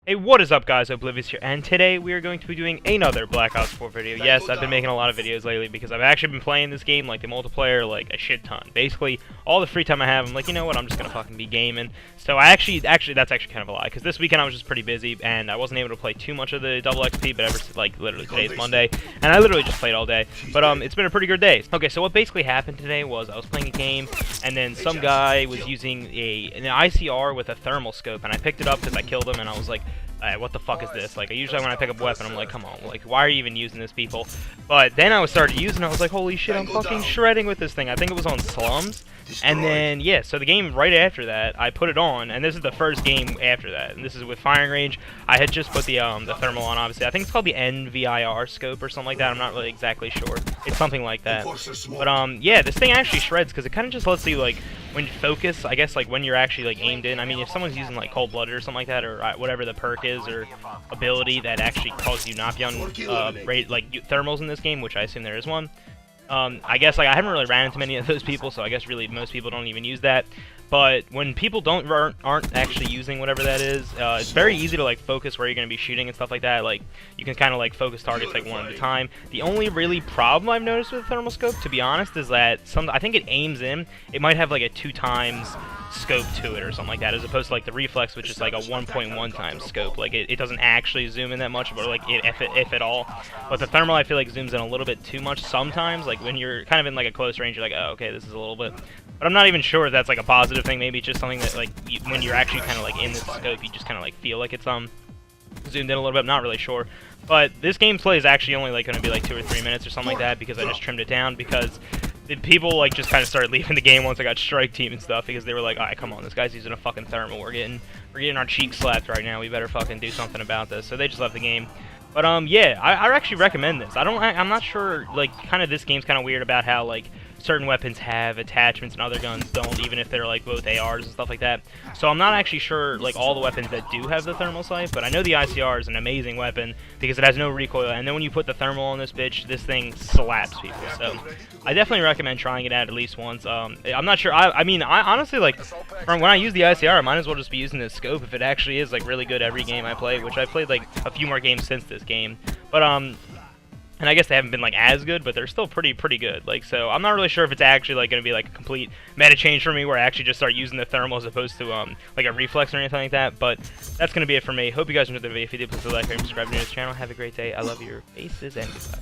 Hey, what is up guys, Oblivious here, and today we are going to be doing another Black Ops 4 video. Yes, I've been making a lot of videos lately because I've actually been playing this game, like the multiplayer, like a shit ton. Basically, all the free time I have, I'm like, you know what, I'm just gonna fucking be gaming. So I actually, that's actually kind of a lie, because this weekend I was just pretty busy, and I wasn't able to play too much of the double XP, but ever since, like, literally today's Monday, and I literally just played all day. But, it's been a pretty good day. Okay, so what basically happened today was I was playing a game, and then some guy was using an ICR with a thermal scope, and I picked it up because I killed him, and I was like, what the fuck is this? Like, usually when I pick up a weapon, I'm like, come on, like, why are you even using this, people? But then I started using it, I was like, holy shit, I'm fucking shredding with this thing. I think it was on Slums. And then, yeah, so the game right after that, I put it on, and this is the first game after that, and this is with firing range. I had just put the thermal on, obviously. I think it's called the NVIR scope or something like that. I'm not really exactly sure. It's something like that. But, yeah, this thing actually shreds, because it kind of just lets you, like, when you focus, I guess, like, when you're actually, like, aimed in. I mean, if someone's using, like, cold-blooded or something like that, or whatever the perk is, or ability that actually causes you not be on, like, thermals in this game, which I assume there is one. I guess, like, I haven't really ran into many of those people, so I guess really most people don't even use that. But when people aren't actually using whatever that is, it's very easy to, like, focus where you're going to be shooting and stuff like that. Like, you can kind of, like, focus targets, like, one at a time. The only really problem I've noticed with the thermal scope, to be honest, is that I think it aims in. It might have, like, a 2 times scope to it or something like that, as opposed to, like, the reflex, which is, like, a 1.1 times scope. Like, it doesn't actually zoom in that much, or, like, if at all. But the thermal, I feel like, zooms in a little bit too much sometimes. Like, when you're kind of in, like, a close range, you're like, oh, okay, this is a little bit. But I'm not even sure if that's, like, a positive thing. Maybe it's just something that, like, when you're actually kind of, like, in the scope, you just kind of, like, feel like it's, zoomed in a little bit. I'm not really sure. But this gameplay is actually only, like, going to be, like, 2 or 3 minutes or something like that, because I just trimmed it down, because the people, like, just kind of started leaving the game once I got strike team and stuff, because they were like, alright, come on, this guy's using a fucking thermal. We're getting our cheeks slapped right now. We better fucking do something about this. So they just left the game. But, yeah, I actually recommend this. I'm not sure, like, kind of this game's kind of weird about how, like, certain weapons have attachments and other guns don't, even if they're, like, both ARs and stuff like that. So I'm not actually sure, like, all the weapons that do have the thermal sight, but I know the ICR is an amazing weapon because it has no recoil, and then when you put the thermal on this bitch, this thing slaps people. So I definitely recommend trying it out at least once. I'm not sure. I mean, I honestly, like, from when I use the ICR, I might as well just be using this scope if it actually is, like, really good every game I play, which I've played, like, a few more games since this game. But, and I guess they haven't been, like, as good, but they're still pretty good. Like, so I'm not really sure if it's actually, like, going to be, like, a complete meta change for me where I actually just start using the thermal as opposed to, like, a reflex or anything like that. But that's going to be it for me. Hope you guys enjoyed the video. If you did, please like and subscribe to this channel. Have a great day. I love your faces, and goodbye.